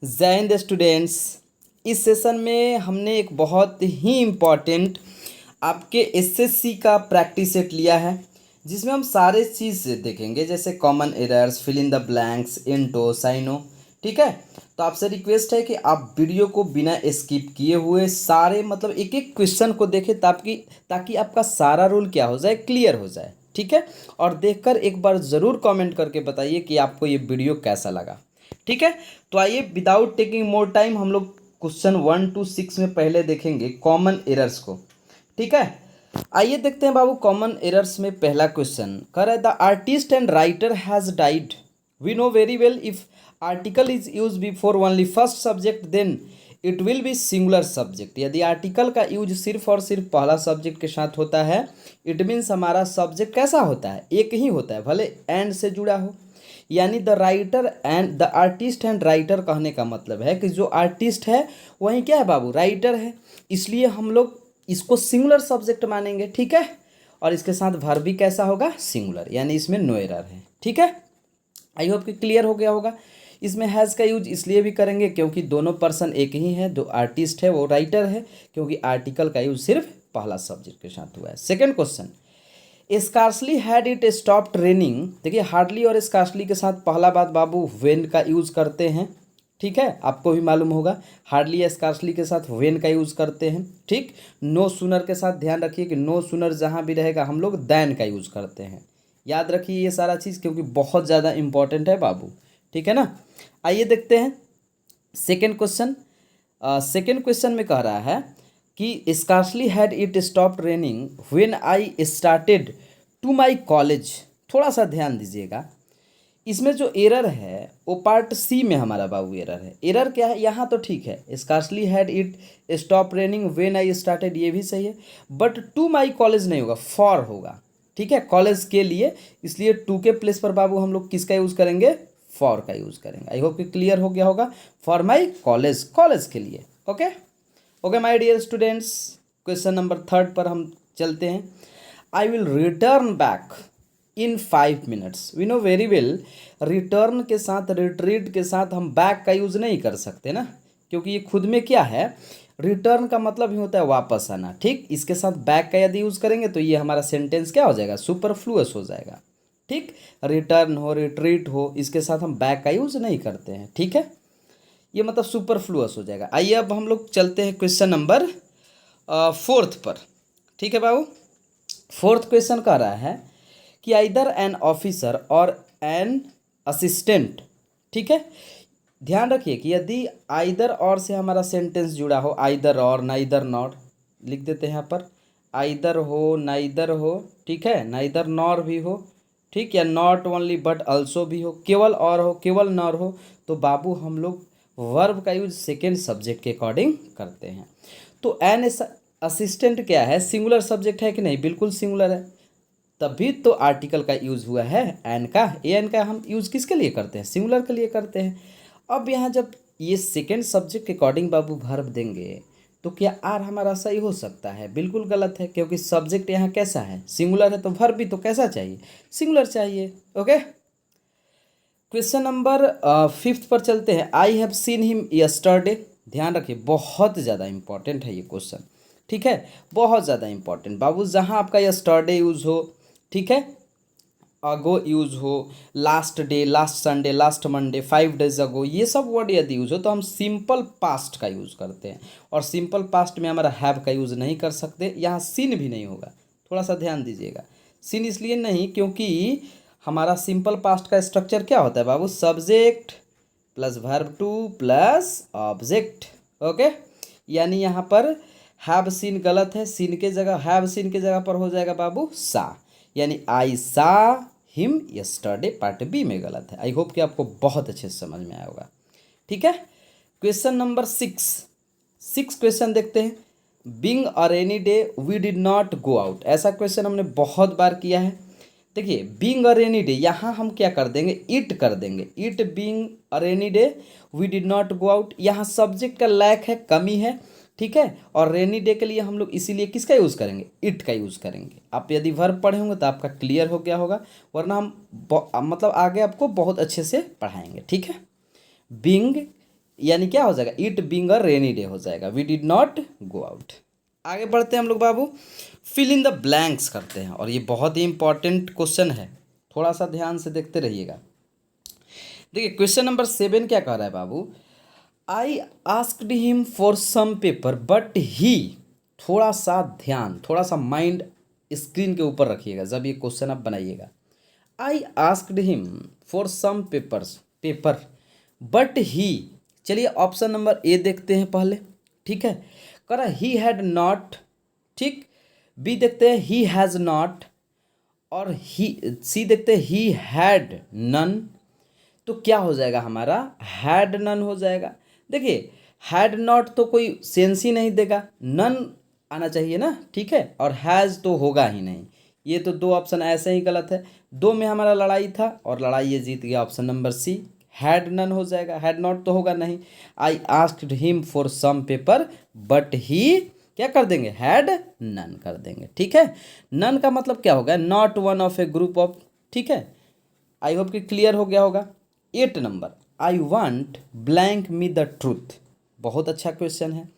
जय हिंद स्टूडेंट्स। इस सेशन में हमने एक बहुत ही इम्पॉर्टेंट आपके एसएससी का प्रैक्टिस सेट लिया है, जिसमें हम सारे चीज़ देखेंगे, जैसे common errors, fill in the blanks, इंटो, साइनो। ठीक है, तो आपसे रिक्वेस्ट है कि आप वीडियो को बिना स्किप किए हुए सारे मतलब एक एक क्वेश्चन को देखें, ताकि आपका सारा रूल क्या हो जाए, क्लियर हो जाए। ठीक है, और देखकर एक बार ज़रूर कमेंट करके बताइए कि आपको ये वीडियो कैसा लगा। ठीक है, तो आइए विदाउट टेकिंग मोर टाइम हम लोग क्वेश्चन 1 to 6 में पहले देखेंगे कॉमन एरर्स को। ठीक है, आइए देखते हैं बाबू। कॉमन एरर्स में पहला क्वेश्चन कर रहा है, the artist and writer has died. We know very well if article is use before only first subject then it will be singular subject. यदि आर्टिकल का यूज सिर्फ और सिर्फ पहला सब्जेक्ट के साथ होता है, इट मीन्स हमारा सब्जेक्ट कैसा होता है, एक ही होता है, भले एंड से जुड़ा हो। यानी the writer and the artist and writer कहने का मतलब है कि जो आर्टिस्ट है वही क्या है बाबू, राइटर है। इसलिए हम लोग इसको सिंगुलर सब्जेक्ट मानेंगे। ठीक है, और इसके साथ वर्ब भी कैसा होगा, सिंगुलर, यानी इसमें नो एरर है। ठीक है, आई होप कि क्लियर हो गया होगा। इसमें हैज़ का यूज इसलिए भी करेंगे क्योंकि दोनों पर्सन एक ही है, जो आर्टिस्ट है वो राइटर है, क्योंकि आर्टिकल का यूज सिर्फ पहला सब्जेक्ट के साथ हुआ है। Second question, scarcely had it stopped raining. देखिए, हार्डली और स्कार्सली के साथ पहला बात बाबू वेन का यूज़ करते हैं। ठीक है, आपको भी मालूम होगा, हार्डली या स्कार्सली के साथ वेन का यूज़ करते हैं। ठीक, नो सूनर के साथ ध्यान रखिए कि नो सूनर जहाँ भी रहेगा हम लोग दैन का यूज़ करते हैं। याद रखिए ये सारा चीज़, क्योंकि बहुत ज़्यादा इंपॉर्टेंट है बाबू। ठीक है ना, आइए देखते हैं सेकेंड क्वेश्चन। सेकेंड क्वेश्चन में कह रहा है कि scarcely had it stopped raining when I started to my college. थोड़ा सा ध्यान दीजिएगा, इसमें जो एरर है वो पार्ट सी में हमारा बाबू एरर है। एरर क्या है, यहाँ तो ठीक है, scarcely had it stop raining when I started, ये भी सही है, बट टू माई कॉलेज नहीं होगा, फॉर होगा। ठीक है, कॉलेज के लिए, इसलिए टू के प्लेस पर बाबू हम लोग किसका यूज़ करेंगे, फॉर का यूज़ करेंगे। आई होप कि क्लियर हो गया होगा। फॉर माई कॉलेज, कॉलेज के लिए। Okay okay my dear students, question number third पर हम चलते हैं। I will return back in 5 minutes। We know very well, return के साथ, रिट्रीट के साथ हम बैक का यूज़ नहीं कर सकते ना, क्योंकि ये खुद में क्या है, रिटर्न का मतलब ही होता है वापस आना। ठीक, इसके साथ बैक का यदि यूज़ करेंगे तो ये हमारा सेंटेंस क्या हो जाएगा, सुपरफ्लुअस हो जाएगा। ठीक, रिटर्न हो, रिट्रीट हो, इसके साथ हम बैक का यूज़ नहीं करते हैं। ठीक है, ये मतलब सुपरफ्लुअस हो जाएगा। आइए अब हम लोग चलते हैं क्वेश्चन नंबर फोर्थ पर। ठीक है बाबू, फोर्थ क्वेश्चन कह रहा है कि आइदर एन ऑफिसर और एन असिस्टेंट। ठीक है, ध्यान रखिए कि यदि आइदर और से हमारा सेंटेंस जुड़ा हो, आइदर और, नाइदर नॉर, लिख देते हैं यहाँ पर, आइदर हो, नाइदर हो, ठीक है, नाइदर नॉर भी हो, ठीक, या नॉट ओनली बट अल्सो भी हो, केवल और हो, केवल नॉर हो, तो बाबू हम लोग वर्ब का यूज सेकेंड सब्जेक्ट के अकॉर्डिंग करते हैं। तो एन असिस्टेंट क्या है, सिंगुलर सब्जेक्ट है कि नहीं, बिल्कुल सिंगुलर है, तभी तो आर्टिकल का यूज़ हुआ है एन का। एन का हम यूज़ किसके लिए करते हैं, सिंगुलर के लिए करते हैं। अब यहाँ जब ये सेकेंड सब्जेक्ट के अकॉर्डिंग बाबू वर्ब देंगे तो क्या आर हमारा सही हो सकता है, बिल्कुल गलत है, क्योंकि सब्जेक्ट यहाँ कैसा है, सिंगुलर है, तो वर्ब भी तो कैसा चाहिए, सिंगुलर चाहिए। ओके, क्वेश्चन नंबर फिफ्थ पर चलते हैं। I have seen him yesterday. ध्यान रखिए, बहुत ज़्यादा इंपॉर्टेंट है ये क्वेश्चन। ठीक है, बहुत ज़्यादा इंपॉर्टेंट बाबू, जहाँ आपका यस्टरडे यूज़ हो, ठीक है, अगो यूज़ हो, last day, last Sunday, last Monday, 5 days अगो, ये सब वर्ड यदि यूज़ हो तो हम सिंपल पास्ट का यूज़ करते हैं, और सिंपल पास्ट में हमारा हैव का यूज़ नहीं कर सकते। यहाँ सीन भी नहीं होगा, थोड़ा सा ध्यान दीजिएगा। सीन इसलिए नहीं क्योंकि हमारा सिंपल पास्ट का स्ट्रक्चर क्या होता है बाबू, subject plus verb two plus object. Okay, यानी यहाँ पर हैव सीन गलत है, सीन के जगह, हैव सीन के जगह पर हो जाएगा बाबू सा, यानी आई सा हिम यस्टरडे, पार्ट बी में गलत है। आई होप कि आपको बहुत अच्छे से समझ में आया होगा। ठीक है, क्वेश्चन नंबर सिक्स क्वेश्चन देखते हैं। Being a rainy day we did not go out. ऐसा क्वेश्चन हमने बहुत बार किया है। देखिए, बीइंग अ रेनी डे, यहाँ हम क्या कर देंगे, इट कर देंगे, it being a rainy day we did not go out. यहाँ सब्जेक्ट का लैक है, कमी है। ठीक है, और रेनी डे के लिए हम लोग इसीलिए किसका यूज़ करेंगे, इट का यूज़ करेंगे। आप यदि वर्ब पढ़े होंगे तो आपका क्लियर हो गया होगा, वरना हम मतलब आगे आपको बहुत अच्छे से पढ़ाएंगे। ठीक है, बीइंग यानी क्या हो जाएगा, it being a rainy day हो जाएगा, we did not go out. आगे बढ़ते हैं हम लोग बाबू, फिल इन द ब्लैंक्स करते हैं, और ये बहुत ही इंपॉर्टेंट क्वेश्चन है, थोड़ा सा ध्यान से देखते रहिएगा। देखिए क्वेश्चन नंबर 7 क्या कह रहा है बाबू, I asked him for some paper but he, थोड़ा सा ध्यान, थोड़ा सा माइंड स्क्रीन के ऊपर रखिएगा जब ये क्वेश्चन आप बनाइएगा। I asked him for some paper but he, चलिए ऑप्शन नंबर ए देखते हैं पहले, ठीक है, करा ही हैड नॉट, ठीक, बी देखते हैं ही हैज़ नॉट, और ही सी देखते हैं ही हैड नन। तो क्या हो जाएगा हमारा, हैड नन हो जाएगा। देखिए हैड नॉट तो कोई सेंस ही नहीं देगा, नन आना चाहिए ना, ठीक है, और हैज़ तो होगा ही नहीं। ये तो दो ऑप्शन ऐसे ही गलत है, दो में हमारा लड़ाई था और लड़ाई ये जीत गया, option number C had none हो जाएगा, हैड नॉट तो होगा नहीं। I asked him for some paper but he क्या कर देंगे, हैड नन कर देंगे, ठीक है। नन का मतलब क्या होगा, not one of A group of, ठीक है। आई होप कि क्लियर हो गया होगा। 8 number, I want blank me the truth, बहुत अच्छा क्वेश्चन है।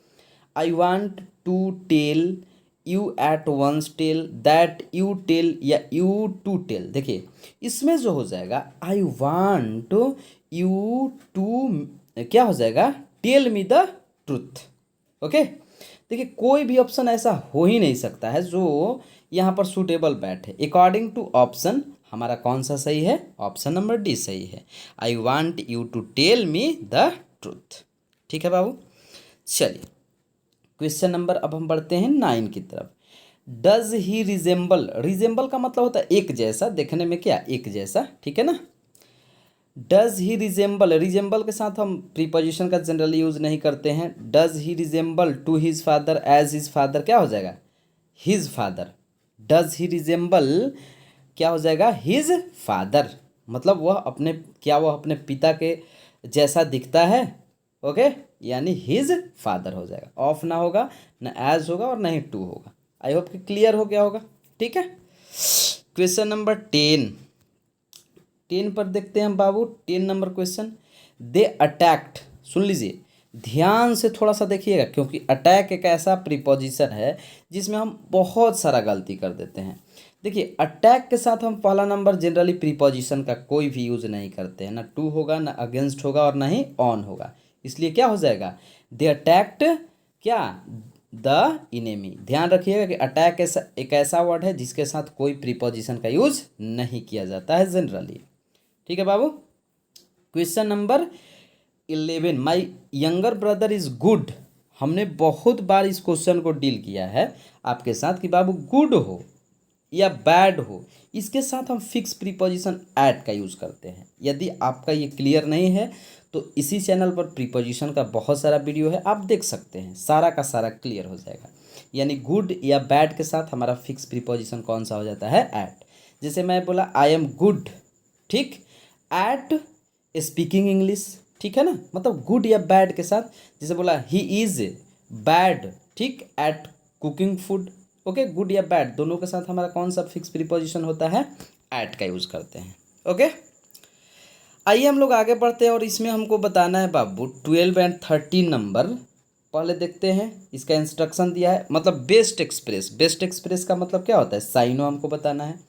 I want to tell you at once tell that you tell या यू टू टेल। देखिए इसमें जो हो जाएगा आई वांट यू टू, क्या हो जाएगा, tell me the truth, okay. देखिए कोई भी ऑप्शन ऐसा हो ही नहीं सकता है जो यहाँ पर सूटेबल बैठे। अकॉर्डिंग टू ऑप्शन हमारा कौन सा सही है, ऑप्शन नंबर डी सही है, I want you to tell me the truth, ठीक है बाबू। चलिए क्वेश्चन नंबर, अब हम बढ़ते हैं 9 की तरफ। डज ही रिजेंबल, रिजेंबल का मतलब होता है एक जैसा, देखने में क्या एक जैसा, ठीक है ना। डज ही रिजेंबल, रिजेंबल के साथ हम प्रीपोजिशन का जनरली यूज़ नहीं करते हैं। Does he resemble to his father as his father, क्या हो जाएगा, his father. Does he resemble क्या हो जाएगा, हिज फादर, मतलब वह अपने, क्या वह अपने पिता के जैसा दिखता है, ओके, यानी हिज फादर हो जाएगा। ऑफ ना होगा, ना एज होगा और ना ही टू होगा। आई होप कि क्लियर हो गया होगा, ठीक है। क्वेश्चन नंबर 10 पर देखते हैं हम बाबू। 10 नंबर क्वेश्चन, दे अटैक्ट, सुन लीजिए ध्यान से थोड़ा सा देखिएगा, क्योंकि अटैक एक ऐसा प्रीपोजिशन है जिसमें हम बहुत सारा गलती कर देते हैं। देखिए अटैक के साथ हम पहला नंबर जनरली प्रीपोजिशन का कोई भी यूज़ नहीं करते हैं, ना टू होगा, ना अगेंस्ट होगा और ना ही ऑन होगा। इसलिए क्या हो जाएगा, दे अटैक्ट क्या, द इनेमी। ध्यान रखिएगा कि अटैक एक ऐसा वर्ड है जिसके साथ कोई प्रीपोजिशन का यूज़ नहीं किया जाता है जनरली, ठीक है बाबू। Question number 11, my younger brother is good. हमने बहुत बार इस क्वेश्चन को डील किया है आपके साथ कि बाबू गुड हो या बैड हो, इसके साथ हम फिक्स प्रीपोजिशन एट का यूज़ करते हैं। यदि आपका ये क्लियर नहीं है तो इसी चैनल पर प्रीपोजिशन का बहुत सारा वीडियो है, आप देख सकते हैं, सारा का सारा क्लियर हो जाएगा। यानी गुड या बैड के साथ हमारा फिक्स प्रीपोजिशन कौन सा हो जाता है, एट। जैसे मैं बोला आई एम गुड, ठीक, एट स्पीकिंग इंग्लिश, ठीक है ना, मतलब गुड या बैड के साथ। जैसे बोला ही इज़ बैड, ठीक, at cooking food, okay. Good या बैड दोनों के साथ हमारा कौन सा फिक्स प्रीपोजिशन होता है, एट का यूज़ करते हैं, ओके। आइए हम लोग आगे बढ़ते हैं और इसमें हमको बताना है बाबू 12 एंड 13 नंबर। पहले देखते हैं, इसका इंस्ट्रक्शन दिया है, मतलब बेस्ट एक्सप्रेस। बेस्ट एक्सप्रेस का मतलब क्या होता है, साइनो हमको बताना है।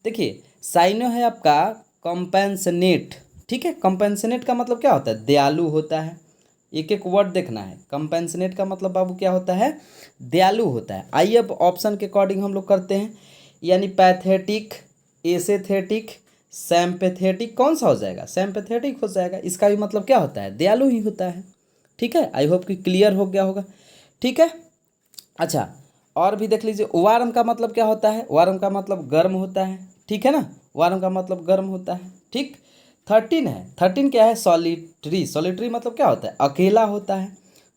देखिए साइनो है आपका कंपेंसनेट, ठीक है। कंपेंसनेट का मतलब क्या होता है, दयालु होता है। एक एक वर्ड देखना है। कंपेंसनेट का मतलब बाबू क्या होता है, दयालु होता है। आइए अब ऑप्शन के अकॉर्डिंग हम लोग करते हैं, यानी पैथेटिक, एसेथेटिक, सैम्पैथेटिक, कौन सा हो जाएगा, सैम्पैथेटिक हो जाएगा। इसका भी मतलब क्या होता है, दयालु ही होता है, ठीक है। आई होप कि क्लियर हो गया होगा, ठीक है। अच्छा और भी देख लीजिए, वार्म का मतलब क्या होता है, वार्म का मतलब गर्म होता है, ठीक है ना, वार्म का मतलब गर्म होता है, ठीक। 13 है, 13 क्या है, सॉलिटरी। सॉलिटरी मतलब क्या होता है, अकेला होता है,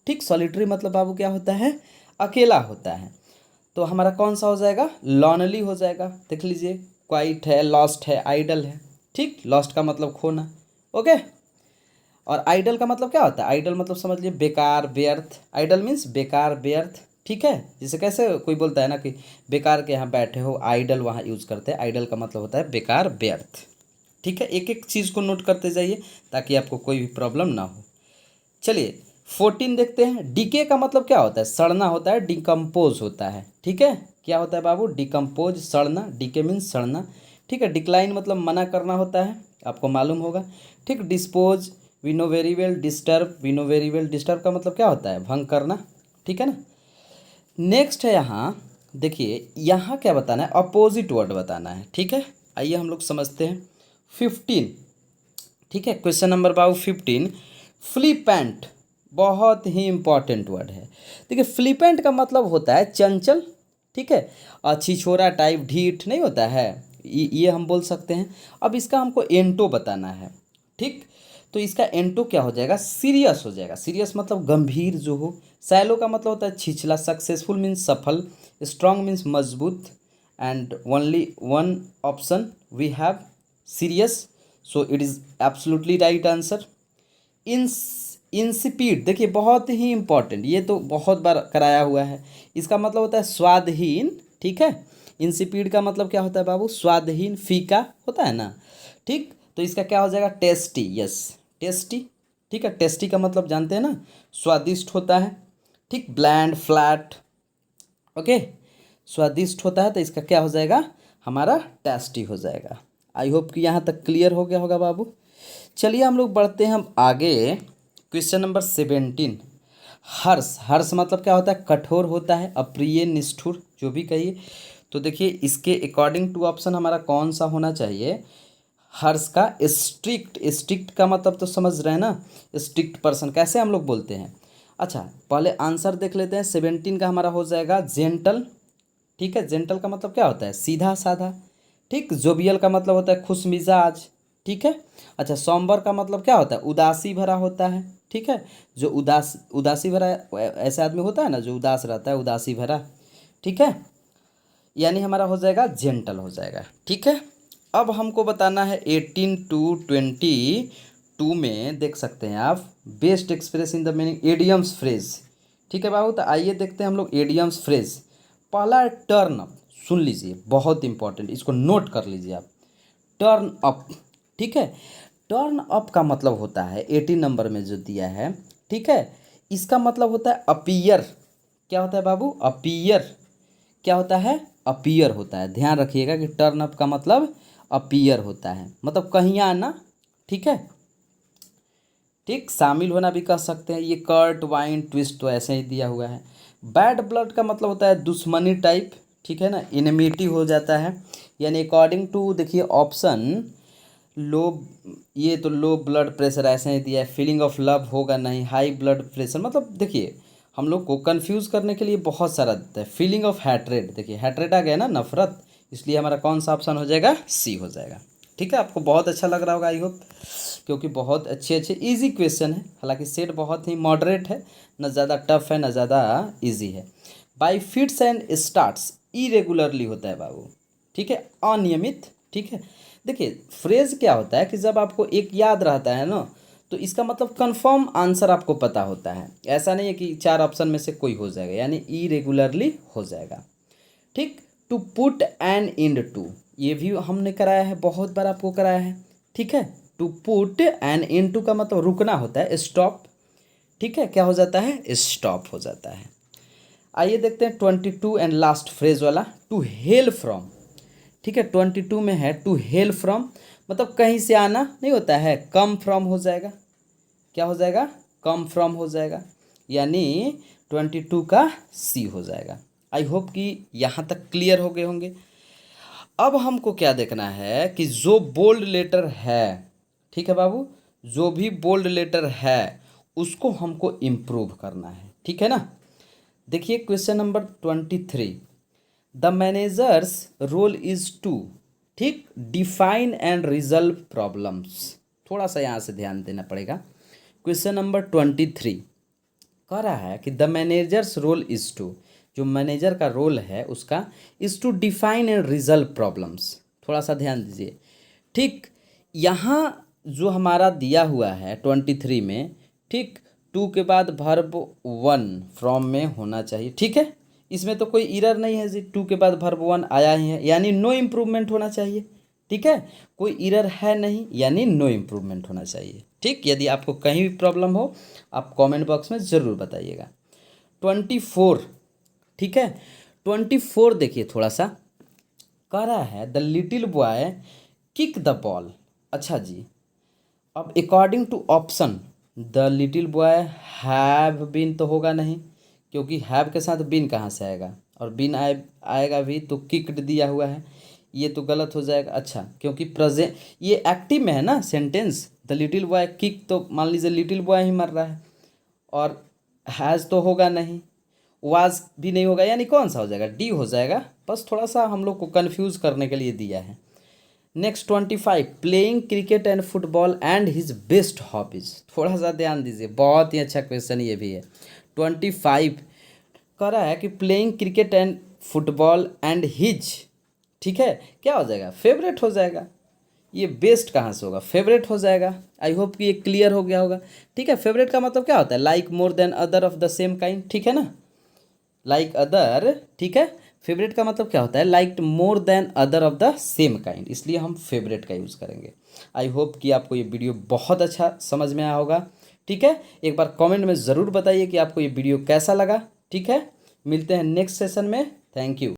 ठीक। सॉलिटरी मतलब बाबू क्या होता है, अकेला होता है। तो हमारा कौन सा हो जाएगा, लॉनली हो जाएगा। देख लीजिए क्वाइट है, लॉस्ट है, आइडल है, ठीक। लॉस्ट का मतलब खोना, ओके। और आइडल का मतलब क्या होता है, आइडल मतलब समझ लिए बेकार, व्यर्थ। आइडल मीन्स बेकार, व्यर्थ, ठीक है। जैसे कैसे कोई बोलता है ना कि बेकार के यहाँ बैठे हो, आइडल वहाँ यूज़ करते हैं। आइडल का मतलब होता है बेकार, व्यर्थ, ठीक है। एक एक चीज़ को नोट करते जाइए ताकि आपको कोई भी प्रॉब्लम ना हो। चलिए 14 देखते हैं। डीके का मतलब क्या होता है? सड़ना होता है, डिकम्पोज होता है। ठीक है, क्या होता है बाबू? डिकम्पोज, सड़ना। डीके मीन्स सड़ना। ठीक है, डिक्लाइन मतलब मना करना होता है, आपको मालूम होगा। ठीक, dispose we know very well, disturb we know very well, disturb का मतलब क्या होता है? भंग करना। ठीक है ना। नेक्स्ट है यहाँ देखिए, यहाँ क्या बताना है? अपोजिट वर्ड बताना है। ठीक है, आइए हम लोग समझते हैं। 15, ठीक है, क्वेश्चन नंबर बाबू 15, फ्लिपेंट बहुत ही इंपॉर्टेंट वर्ड है। देखिए फ्लिपेंट का मतलब होता है चंचल। ठीक है, छिछोरा टाइप, ढीठ नहीं होता है, ये हम बोल सकते हैं। अब इसका हमको एंटो बताना है। ठीक, तो इसका एंटो क्या हो जाएगा? सीरियस हो जाएगा। सीरियस मतलब गंभीर जो हो। सैलो का मतलब होता है छिछला। सक्सेसफुल मीन्स सफल। स्ट्रांग मीन्स मजबूत। And only one option we have, serious. So it is absolutely right answer. इंस इंसिपिड देखिए बहुत ही इंपॉर्टेंट, ये तो बहुत बार कराया हुआ है। इसका मतलब होता है स्वादहीन। ठीक है, इंसिपिड का मतलब क्या होता है बाबू? स्वादहीन, फीका होता है ना। ठीक, तो इसका क्या हो जाएगा? टेस्टी। Yes, tasty. ठीक है, टेस्टी का मतलब जानते हैं ना, स्वादिष्ट होता है। ठीक, ब्लैंड, फ्लैट, ओके, स्वादिष्ट होता है, तो इसका क्या हो जाएगा? हमारा टेस्टी हो जाएगा। आई होप कि यहाँ तक क्लियर हो गया होगा बाबू। चलिए हम लोग बढ़ते हैं हम आगे। क्वेश्चन नंबर 17, हर्ष। हर्ष मतलब क्या होता है? कठोर होता है, अप्रिय, निष्ठुर, जो भी कहिए। तो देखिए इसके अकॉर्डिंग टू ऑप्शन हमारा कौन सा होना चाहिए? हर्ष का स्ट्रिक्ट। स्ट्रिक्ट का मतलब तो समझ रहे हैं ना, स्ट्रिक्ट पर्सन कैसे हम लोग बोलते हैं। अच्छा, पहले आंसर देख लेते हैं। 17 का हमारा हो जाएगा जेंटल। ठीक है, जेंटल का मतलब क्या होता है? सीधा साधा। ठीक, जोबियल का मतलब होता है खुश मिजाज। ठीक है। अच्छा, सोम्बर का मतलब क्या होता है? उदासी भरा होता है। ठीक है, जो उदासी भरा ऐसे आदमी होता है ना जो उदास रहता है, उदासी भरा। ठीक है, यानी हमारा हो जाएगा जेंटल हो जाएगा। ठीक है, अब हमको बताना है 18 टू 22 में देख सकते हैं आप, best express in the meaning idioms phrase. ठीक है बाबू, तो आइए देखते हैं हम लोग एडियम्स फ्रेज। पहला टर्न अप, सुन लीजिए बहुत इंपॉर्टेंट, इसको नोट कर लीजिए आप। Turn up. ठीक है, टर्न अप का मतलब होता है 18 नंबर में जो दिया है। ठीक है, इसका मतलब होता है अपीयर। क्या होता है बाबू? अपीयर। क्या होता है? अपीयर होता है। ध्यान रखिएगा कि टर्न अप का मतलब अपीयर होता है, मतलब कहीं आना। ठीक है, ठीक, शामिल होना भी कह सकते हैं। ये कर्ट, वाइन, ट्विस्ट तो ऐसे ही दिया हुआ है। बैड ब्लड का मतलब होता है दुश्मनी टाइप। ठीक है ना, इनमिटी हो जाता है। यानी अकॉर्डिंग टू देखिए ऑप्शन लो, ये तो लो ब्लड प्रेशर ऐसे ही दिया है। फीलिंग ऑफ लव होगा नहीं। हाई ब्लड प्रेशर मतलब देखिए हम लोग को कंफ्यूज करने के लिए बहुत सारा देता है। फीलिंग ऑफ हैट्रेड, देखिए हैट्रेड आ गया ना, नफरत, इसलिए हमारा कौन सा ऑप्शन हो जाएगा? सी हो जाएगा। ठीक है, आपको बहुत अच्छा लग रहा होगा आई होप, क्योंकि बहुत अच्छे अच्छे इजी क्वेश्चन है। हालांकि सेट बहुत ही मॉडरेट है, न ज़्यादा टफ है न ज़्यादा इजी है। By fits and starts, irregularly होता है बाबू। ठीक है, अनियमित। ठीक है, देखिए फ्रेज क्या होता है कि जब आपको एक याद रहता है ना, तो इसका मतलब कंफर्म आंसर आपको पता होता है। ऐसा नहीं है कि चार ऑप्शन में से कोई हो जाएगा, यानी इरेगुलरली हो जाएगा। ठीक, to put an end to, ये भी हमने कराया है, बहुत बार आपको कराया है। ठीक है, to put an end to का मतलब रुकना होता है, स्टॉप। ठीक है, क्या हो जाता है? स्टॉप हो जाता है। आइए देखते हैं 22 एंड लास्ट फ्रेज वाला, टू हेल फ्रॉम। ठीक है, 22 में है टू हेल फ्रॉम, मतलब कहीं से आना नहीं होता है, कम फ्रॉम हो जाएगा। क्या हो जाएगा? कम फ्रॉम हो जाएगा, यानी 22 का सी हो जाएगा। आई होप कि यहाँ तक क्लियर हो गए होंगे। अब हमको क्या देखना है कि जो बोल्ड लेटर है, ठीक है बाबू, जो भी बोल्ड लेटर है उसको हमको इम्प्रूव करना है। ठीक है ना। देखिए question number 23, the manager's role is to, ठीक, डिफाइन एंड रिजल्व प्रॉब्लम्स। थोड़ा सा यहाँ से ध्यान देना पड़ेगा। क्वेश्चन नंबर 23 कह रहा है कि the manager's role is to, जो मैनेजर का रोल है उसका, is to define and resolve problems. थोड़ा सा ध्यान दीजिए। ठीक, यहाँ जो हमारा दिया हुआ है 23 में, ठीक, टू के बाद वर्ब वन फ्रॉम में होना चाहिए। ठीक है, इसमें तो कोई इरर नहीं है जी, टू के बाद वर्ब वन आया ही है, यानी नो इम्प्रूवमेंट होना चाहिए। ठीक है, कोई एरर है नहीं, यानी नो इम्प्रूवमेंट होना चाहिए। ठीक, यदि आपको कहीं भी प्रॉब्लम हो आप कमेंट बॉक्स में ज़रूर बताइएगा। 24, ठीक है, 24 देखिए थोड़ा सा कह रहा है the little boy kick the ball. अच्छा जी, अब according to option the little boy have been तो होगा नहीं, क्योंकि हैव के साथ बीन कहाँ से आएगा, और बीन आएगा भी तो किक्ड दिया हुआ है, ये तो गलत हो जाएगा। अच्छा, क्योंकि प्रेजेंट ये एक्टिव में है ना sentence, the little boy kick, तो मान लीजिए लिटिल बॉय ही मर रहा है, और हैज़ तो होगा नहीं, वाज भी नहीं होगा, यानी कौन सा हो जाएगा, डी हो जाएगा। बस थोड़ा सा हम लोग को कंफ्यूज करने के लिए दिया है। Next 25, playing cricket and football and his best hobbies. थोड़ा सा ध्यान दीजिए, बहुत ही अच्छा क्वेश्चन ये भी है। 25 कह रहा है कि playing cricket and football and his, ठीक है, क्या हो जाएगा, फेवरेट हो जाएगा। ये बेस्ट कहाँ से होगा, फेवरेट हो जाएगा। आई होप कि ये क्लियर हो गया होगा। ठीक है, फेवरेट का मतलब क्या होता है, like more than other of the same kind, ठीक है ना, लाइक अदर, ठीक है। फेवरेट का मतलब क्या होता है, like more than other of the same kind, इसलिए हम फेवरेट का यूज़ करेंगे। आई होप कि आपको ये वीडियो बहुत अच्छा समझ में आया होगा। ठीक है, एक बार कमेंट में ज़रूर बताइए कि आपको ये वीडियो कैसा लगा। ठीक है, मिलते हैं नेक्स्ट सेशन में। Thank you.